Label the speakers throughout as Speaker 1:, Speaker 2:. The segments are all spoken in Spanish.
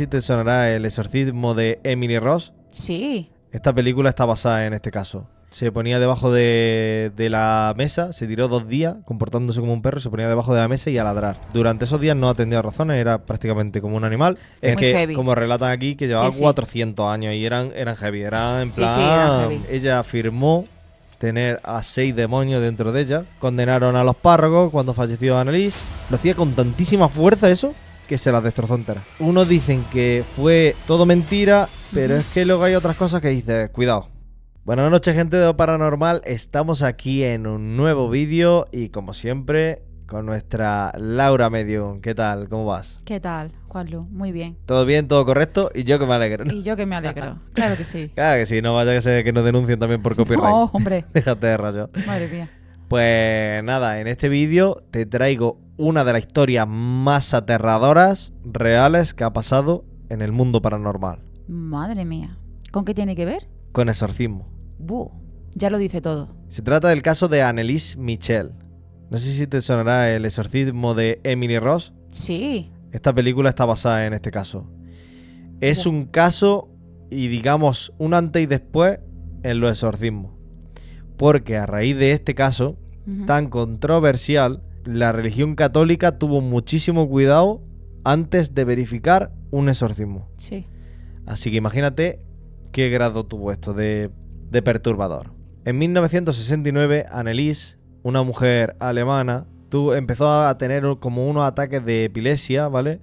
Speaker 1: si te sonará El exorcismo de Emily Rose.
Speaker 2: Sí.
Speaker 1: Esta película está basada en este caso. Se ponía debajo de la mesa, se tiró 2 días comportándose como un perro, se ponía debajo de la mesa y a ladrar. Durante esos días no atendía razones, era prácticamente como un animal. Es
Speaker 2: Muy
Speaker 1: que,
Speaker 2: heavy.
Speaker 1: como relatan aquí, que llevaba
Speaker 2: Sí.
Speaker 1: 400 años y eran heavy. Eran en
Speaker 2: Sí,
Speaker 1: plan...
Speaker 2: sí, eran heavy.
Speaker 1: Ella afirmó tener a 6 demonios dentro de ella. Condenaron a los párrocos cuando falleció Anneliese. Lo hacía con tantísima fuerza eso que se las destrozó enteras. Unos dicen que fue todo mentira, pero es que luego hay otras cosas que dices, cuidado. Buenas noches, gente de Lo Paranormal. Estamos aquí en un nuevo vídeo y, como siempre, con nuestra Laura Medium. ¿Qué tal? ¿Cómo vas?
Speaker 2: ¿Qué tal, Juanlu? Muy bien.
Speaker 1: ¿Todo bien? ¿Todo correcto? Y yo que me alegro, ¿no?
Speaker 2: Y yo que me alegro. Claro que sí.
Speaker 1: Claro que sí, no vaya que sea que nos denuncien también por copyright.
Speaker 2: No, hombre.
Speaker 1: Déjate de rollo.
Speaker 2: Madre mía.
Speaker 1: Pues nada, en este vídeo te traigo una de las historias más aterradoras reales que ha pasado en el mundo paranormal.
Speaker 2: Madre mía. ¿Con qué tiene que ver?
Speaker 1: Con exorcismo.
Speaker 2: Buh. Ya lo dice todo.
Speaker 1: Se trata del caso de Anneliese Michel. No sé si te sonará El exorcismo de Emily Rose.
Speaker 2: Sí.
Speaker 1: Esta película está basada en este caso. Es un caso y, digamos, un antes y después en los exorcismos. Porque a raíz de este caso tan controversial, la religión católica tuvo muchísimo cuidado antes de verificar un exorcismo.
Speaker 2: Sí.
Speaker 1: Así que imagínate qué grado tuvo esto de perturbador. En 1969, Anneliese, una mujer alemana, empezó a tener como unos ataques de epilepsia, ¿vale?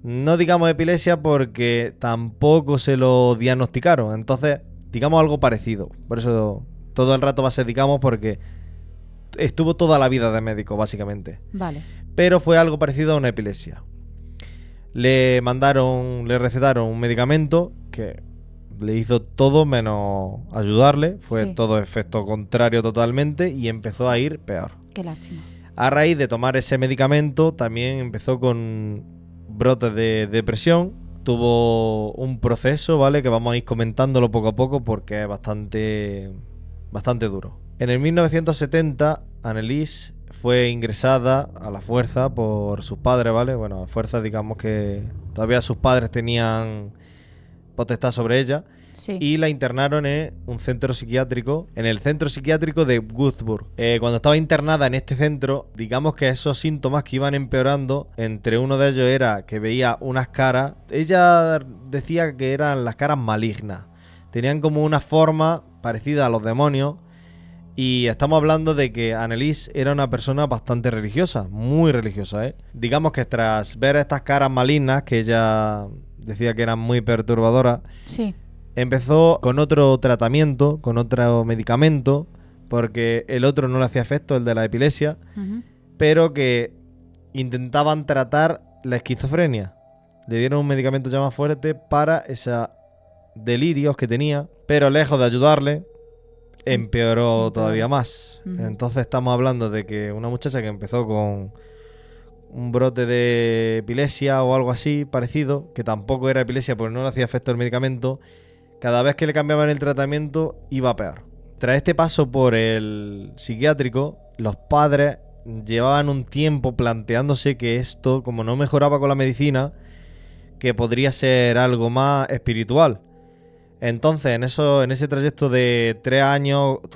Speaker 1: No digamos epilepsia porque tampoco se lo diagnosticaron. Entonces, digamos algo parecido. Por eso todo el rato va a ser digamos porque estuvo toda la vida de médico, básicamente.
Speaker 2: Vale.
Speaker 1: Pero fue algo parecido a una epilepsia. Le recetaron un medicamento que le hizo todo menos ayudarle. Fue todo efecto contrario totalmente y empezó a ir peor.
Speaker 2: Qué lástima.
Speaker 1: A raíz de tomar ese medicamento también empezó con brotes de depresión. Tuvo un proceso, ¿vale? Que vamos a ir comentándolo poco a poco porque es bastante duro. En el 1970, Anneliese fue ingresada a la fuerza por sus padres, ¿vale? Bueno, a la fuerza, digamos que todavía sus padres tenían potestad sobre ella.
Speaker 2: Sí.
Speaker 1: Y la internaron en un centro psiquiátrico, en el centro psiquiátrico de Würzburg. Cuando estaba internada en este centro, digamos que esos síntomas que iban empeorando, entre uno de ellos era que veía unas caras. Ella decía que eran las caras malignas. Tenían como una forma parecida a los demonios. Y estamos hablando de que Anneliese era una persona bastante religiosa, muy religiosa, ¿eh? Digamos que tras ver estas caras malignas, que ella decía que eran muy perturbadoras,
Speaker 2: sí,
Speaker 1: empezó con otro tratamiento, con otro medicamento, porque el otro no le hacía efecto, el de la epilepsia, pero que intentaban tratar la esquizofrenia. Le dieron un medicamento ya más fuerte para esos delirios que tenía, pero lejos de ayudarle, empeoró todavía más. Entonces estamos hablando de que una muchacha que empezó con un brote de epilepsia o algo así parecido, que tampoco era epilepsia porque no le hacía efecto el medicamento, cada vez que le cambiaban el tratamiento iba peor. Tras este paso por el psiquiátrico, los padres llevaban un tiempo planteándose que esto, como no mejoraba con la medicina, que podría ser algo más espiritual. Entonces, en ese trayecto de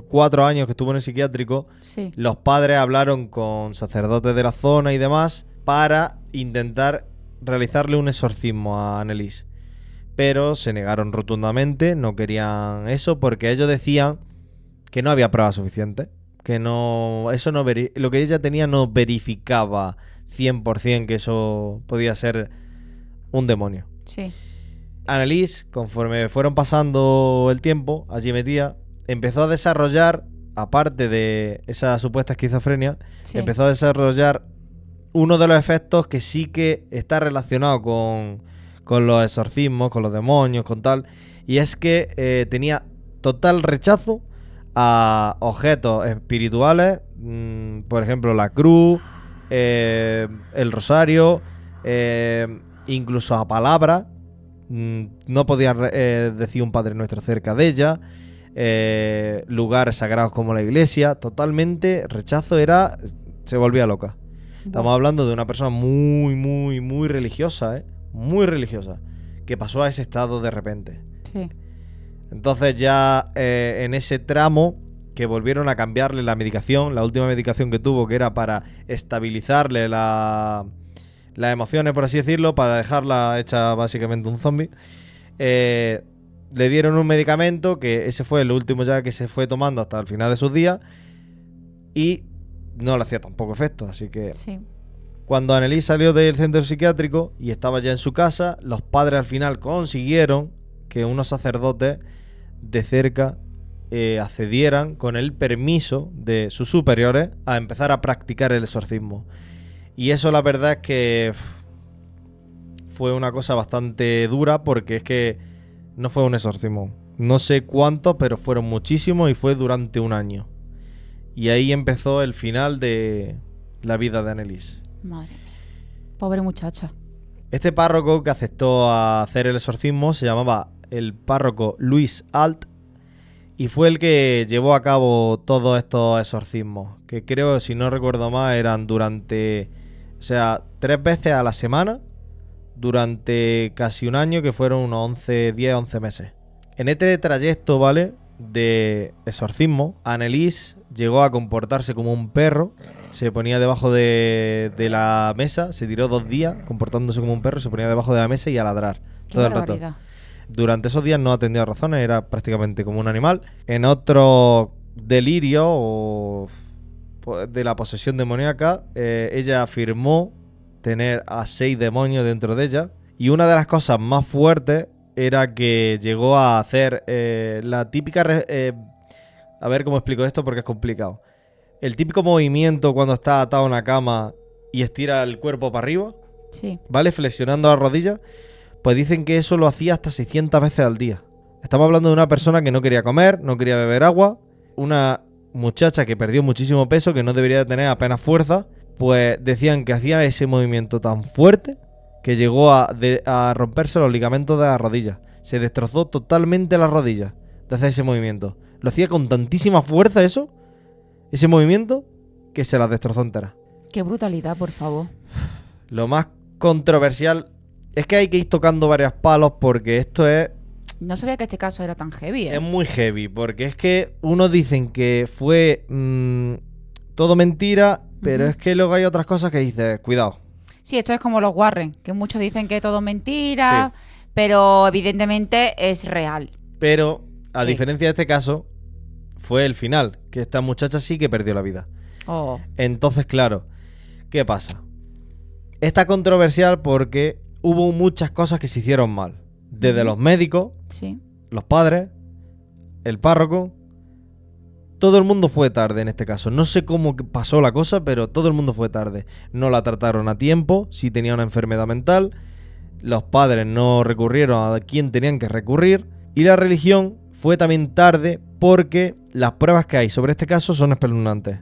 Speaker 1: 4 años que estuvo en el psiquiátrico,
Speaker 2: sí,
Speaker 1: los padres hablaron con sacerdotes de la zona y demás para intentar realizarle un exorcismo a Anneliese. Pero se negaron rotundamente, no querían eso, porque ellos decían que no había pruebas suficientes, que lo que ella tenía no verificaba 100% que eso podía ser un demonio.
Speaker 2: Sí.
Speaker 1: Anneliese, conforme fueron pasando el tiempo, allí metida, empezó a desarrollar, aparte de esa supuesta esquizofrenia, empezó a desarrollar uno de los efectos que sí que está relacionado con los exorcismos, con los demonios, con tal, y es que tenía total rechazo a objetos espirituales, por ejemplo la cruz, el rosario, incluso a palabras. No podía decir un Padre Nuestro cerca de ella, lugares sagrados como la iglesia, totalmente rechazo, se volvía loca. Estamos hablando de una persona muy, muy, muy religiosa, muy religiosa, que pasó a ese estado de repente.
Speaker 2: Sí.
Speaker 1: Entonces ya en ese tramo que volvieron a cambiarle la medicación, la última medicación que tuvo, que era para estabilizarle las emociones, por así decirlo, para dejarla hecha básicamente un zombie, le dieron un medicamento que ese fue el último ya que se fue tomando hasta el final de sus días y no le hacía tampoco efecto, así que...
Speaker 2: Sí.
Speaker 1: Cuando Anneliese salió del centro psiquiátrico y estaba ya en su casa, los padres al final consiguieron que unos sacerdotes de cerca accedieran con el permiso de sus superiores a empezar a practicar el exorcismo. Y eso la verdad es que fue una cosa bastante dura, porque es que no fue un exorcismo. No sé cuántos, pero fueron muchísimos y fue durante un año. Y ahí empezó el final de la vida de Anneliese.
Speaker 2: Madre mía. Pobre muchacha.
Speaker 1: Este párroco que aceptó a hacer el exorcismo se llamaba el párroco Luis Alt y fue el que llevó a cabo todos estos exorcismos, que creo, si no recuerdo mal, eran durante, o sea, 3 veces a la semana durante casi un año, que fueron unos 10-11 meses. En este trayecto, ¿vale?, de exorcismo, Anneliese llegó a comportarse como un perro. Se ponía debajo de la mesa, se tiró 2 días comportándose como un perro, se ponía debajo de la mesa y a ladrar todo el rato. Durante esos días no atendía razones, era prácticamente como un animal. En otro delirio o de la posesión demoníaca, ella afirmó tener a 6 demonios dentro de ella. Y una de las cosas más fuertes era que llegó a hacer la típica... a ver cómo explico esto porque es complicado. El típico movimiento cuando está atado a una cama y estira el cuerpo para arriba,
Speaker 2: sí,
Speaker 1: ¿vale?, flexionando las rodillas. Pues dicen que eso lo hacía hasta 600 veces al día. Estamos hablando de una persona que no quería comer, no quería beber agua, una muchacha que perdió muchísimo peso, que no debería de tener apenas fuerza. Pues decían que hacía ese movimiento tan fuerte que llegó a romperse los ligamentos de las rodillas. Se destrozó totalmente las rodillas de hacer ese movimiento. Lo hacía con tantísima fuerza ese movimiento, que se las destrozó enteras.
Speaker 2: Qué brutalidad, por favor.
Speaker 1: Lo más controversial es que hay que ir tocando varios palos, porque esto es...
Speaker 2: No sabía que este caso era tan heavy, ¿eh?
Speaker 1: Es muy heavy, porque es que unos dicen que fue todo mentira, pero es que luego hay otras cosas que dices, cuidado.
Speaker 2: Sí, esto es como los Warren, que muchos dicen que todo es mentira, sí, pero evidentemente es real.
Speaker 1: Pero, a diferencia de este caso, fue el final, que esta muchacha sí que perdió la vida.
Speaker 2: Oh.
Speaker 1: Entonces, claro, ¿qué pasa? Está controversial porque hubo muchas cosas que se hicieron mal. Desde los médicos,
Speaker 2: sí,
Speaker 1: los padres, el párroco. Todo el mundo fue tarde en este caso. No sé cómo pasó la cosa, pero todo el mundo fue tarde. No la trataron a tiempo, si tenía una enfermedad mental. Los padres no recurrieron a quien tenían que recurrir. Y la religión fue también tarde, porque las pruebas que hay sobre este caso son espeluznantes.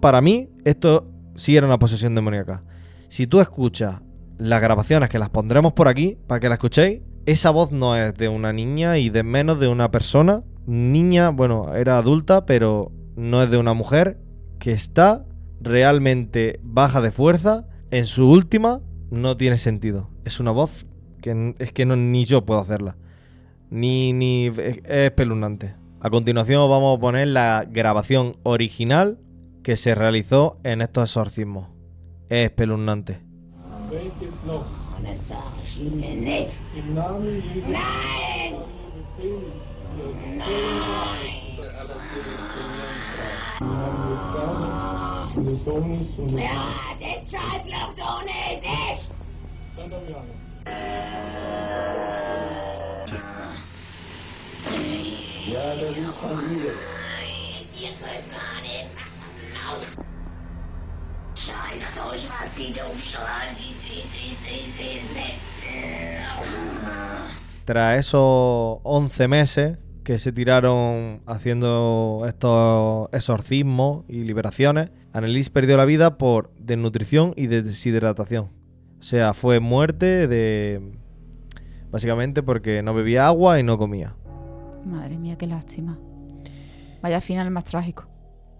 Speaker 1: Para mí, esto sí era una posesión demoníaca. Si tú escuchas las grabaciones, que las pondremos por aquí para que las escuchéis, esa voz no es de una niña y de menos de una persona. Niña, bueno, era adulta, pero no es de una mujer que está realmente baja de fuerza. En su última no tiene sentido. Es una voz que es que ni yo puedo hacerla. Es espeluznante. A continuación vamos a poner la grabación original que se realizó en estos exorcismos. Es espeluznante. Tras esos 11 meses que se tiraron haciendo estos exorcismos y liberaciones, Anneliese perdió la vida por desnutrición y deshidratación. O sea, fue muerte básicamente porque no bebía agua y no comía.
Speaker 2: Madre mía, qué lástima. Vaya final más trágico.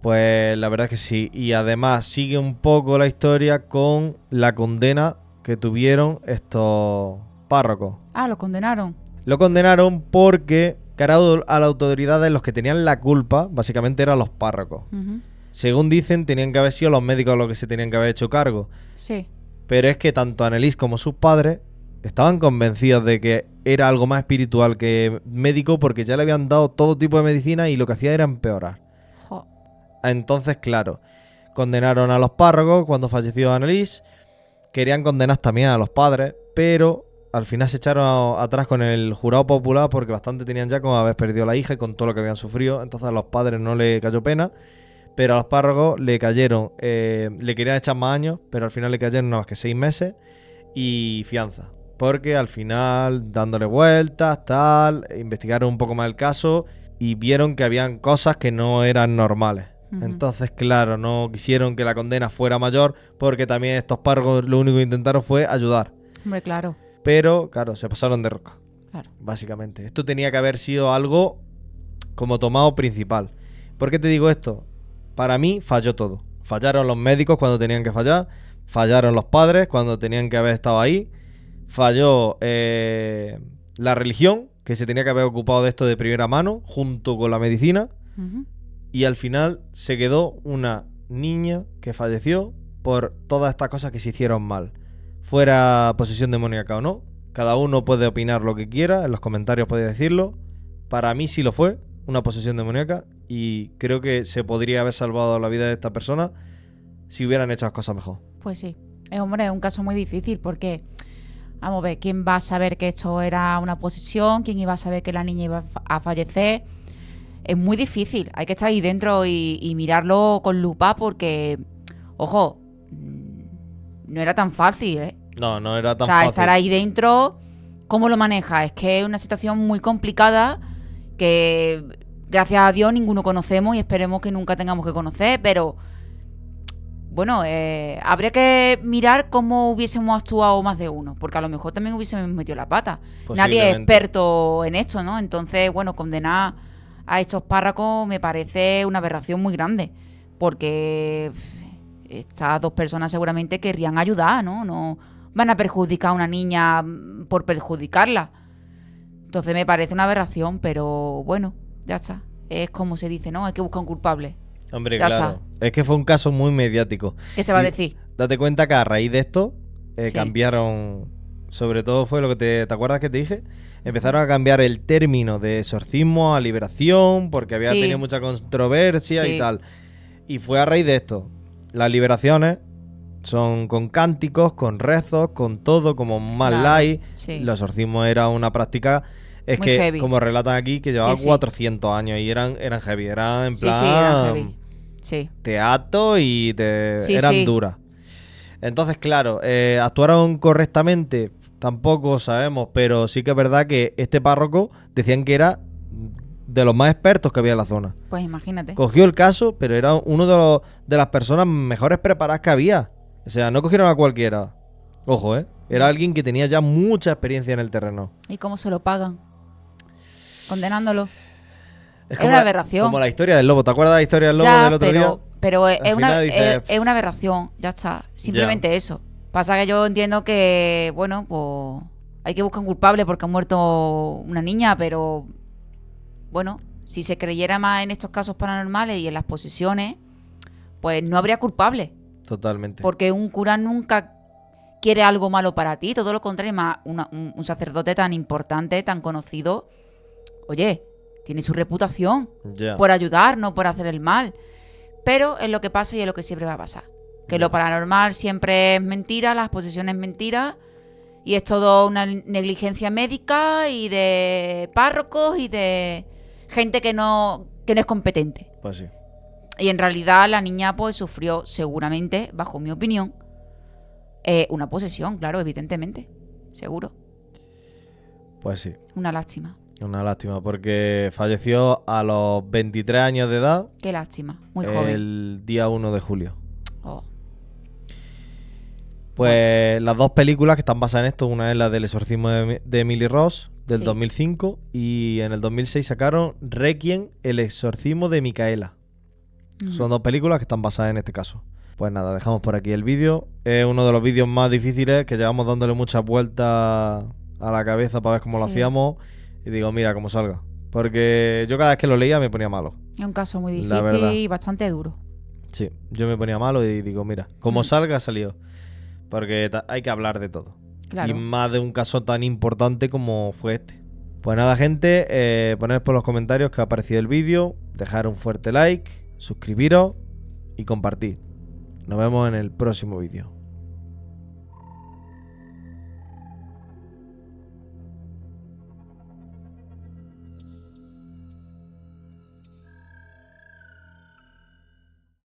Speaker 1: Pues la verdad es que sí. Y además sigue un poco la historia con la condena que tuvieron estos párrocos.
Speaker 2: Ah, lo condenaron.
Speaker 1: Lo condenaron porque, cara a las autoridades, los que tenían la culpa, básicamente eran los párrocos. Según dicen, tenían que haber sido los médicos los que se tenían que haber hecho cargo.
Speaker 2: Sí.
Speaker 1: Pero es que tanto Anneliese como sus padres estaban convencidos de que era algo más espiritual que médico, porque ya le habían dado todo tipo de medicina y lo que hacía era empeorar.
Speaker 2: Jo.
Speaker 1: Entonces, claro, condenaron a los párrocos cuando falleció Anneliese. Querían condenar también a los padres, pero al final se echaron atrás con el jurado popular porque bastante tenían ya con haber perdido a la hija y con todo lo que habían sufrido. Entonces a los padres no le cayó pena, pero a los párrocos le cayeron, le querían echar más años, pero al final le cayeron nada más que 6 meses y fianza. Porque al final, dándole vueltas, tal, investigaron un poco más el caso y vieron que habían cosas que no eran normales. Entonces, claro, no quisieron que la condena fuera mayor porque también estos párrocos lo único que intentaron fue ayudar.
Speaker 2: Hombre, claro.
Speaker 1: Pero, claro, se pasaron de rosca.
Speaker 2: Claro.
Speaker 1: Básicamente. Esto tenía que haber sido algo como tomado principal. ¿Por qué te digo esto? Para mí falló todo. Fallaron los médicos cuando tenían que fallar. Fallaron los padres cuando tenían que haber estado ahí. Falló la religión, que se tenía que haber ocupado de esto de primera mano, junto con la medicina. Y al final se quedó una niña que falleció por todas estas cosas que se hicieron mal. Fuera posesión demoníaca o no, cada uno puede opinar lo que quiera, en los comentarios puede decirlo. Para mí sí lo fue, una posesión demoníaca, y creo que se podría haber salvado la vida de esta persona si hubieran hecho las cosas mejor.
Speaker 2: Pues sí. Hombre, es un caso muy difícil porque, vamos a ver, ¿quién va a saber que esto era una posesión? ¿Quién iba a saber que la niña iba a fallecer? Es muy difícil, hay que estar ahí dentro y mirarlo con lupa porque, ojo, no era tan fácil, ¿eh?
Speaker 1: No era tan
Speaker 2: fácil. O sea,
Speaker 1: fácil.
Speaker 2: Estar ahí dentro, ¿cómo lo maneja? Es que es una situación muy complicada que, gracias a Dios, ninguno conocemos y esperemos que nunca tengamos que conocer, pero, bueno, habría que mirar cómo hubiésemos actuado más de uno, porque a lo mejor también hubiésemos metido la pata. Nadie es experto en esto, ¿no? Entonces, bueno, condenar a estos párrocos me parece una aberración muy grande, porque estas dos personas seguramente querrían ayudar, ¿no? No van a perjudicar a una niña por perjudicarla. Entonces me parece una aberración, pero bueno, ya está. Es como se dice, ¿no? Hay que buscar un culpable.
Speaker 1: Hombre, ya claro. Está. Es que fue un caso muy mediático.
Speaker 2: ¿Qué se va a decir?
Speaker 1: Date cuenta que a raíz de esto cambiaron... Sobre todo fue lo que te acuerdas que te dije. Empezaron a cambiar el término de exorcismo a liberación porque había tenido mucha controversia y tal. Y fue a raíz de esto. Las liberaciones son con cánticos, con rezos, con todo, como más light. El exorcismo era una práctica... Es muy que, heavy. Como relatan aquí, que llevaba 400 años y eran heavy. Eran en plan...
Speaker 2: eran heavy. Sí.
Speaker 1: Teatro y eran duras. Entonces, claro, ¿actuaron correctamente? Tampoco sabemos, pero sí que es verdad que este párroco decían que era de los más expertos que había en la zona.
Speaker 2: Pues imagínate.
Speaker 1: Cogió el caso, pero era uno de las personas mejores preparadas que había. O sea, no cogieron a cualquiera. Ojo, era alguien que tenía ya mucha experiencia en el terreno.
Speaker 2: ¿Y cómo se lo pagan? Condenándolo. Es una aberración.
Speaker 1: Como la historia del lobo. ¿Te acuerdas de la historia del lobo del otro día?
Speaker 2: Pero es una aberración, ya está. Simplemente eso. Pasa que yo entiendo que, bueno, pues hay que buscar un culpable porque ha muerto una niña, pero bueno, si se creyera más en estos casos paranormales y en las posesiones, pues no habría culpable.
Speaker 1: Totalmente.
Speaker 2: Porque un cura nunca quiere algo malo para ti, todo lo contrario, más un sacerdote tan importante, tan conocido, oye, tiene su reputación por ayudar, no por hacer el mal. Pero es lo que pasa y es lo que siempre va a pasar. Que lo paranormal siempre es mentira, las posesiones mentira, y es todo una negligencia médica y de párrocos y de gente que no es competente.
Speaker 1: Pues sí.
Speaker 2: Y en realidad la niña pues sufrió seguramente, bajo mi opinión, una posesión, claro, evidentemente, seguro.
Speaker 1: Pues sí.
Speaker 2: Una lástima.
Speaker 1: Una lástima, porque falleció a los 23 años de edad.
Speaker 2: Qué lástima, muy joven.
Speaker 1: El día 1 de julio.
Speaker 2: Oh.
Speaker 1: Pues las dos películas que están basadas en esto, una es la del exorcismo de Emily Rose, del 2005, y en el 2006 sacaron Requiem, el exorcismo de Micaela. Son dos películas que están basadas en este caso. Pues nada, dejamos por aquí el vídeo. Es uno de los vídeos más difíciles que llevamos dándole muchas vueltas a la cabeza para ver cómo lo hacíamos. Y digo, mira, cómo salga. Porque yo cada vez que lo leía me ponía malo.
Speaker 2: Es un caso muy
Speaker 1: La verdad.
Speaker 2: difícil y bastante duro.
Speaker 1: Sí, yo me ponía malo y digo, mira, como salga, salió. Porque hay que hablar de todo.
Speaker 2: Claro.
Speaker 1: Y más de un caso tan importante como fue este. Pues nada, gente, poned por los comentarios qué os ha parecido el vídeo, dejar un fuerte like, suscribiros y compartir. Nos vemos en el próximo vídeo.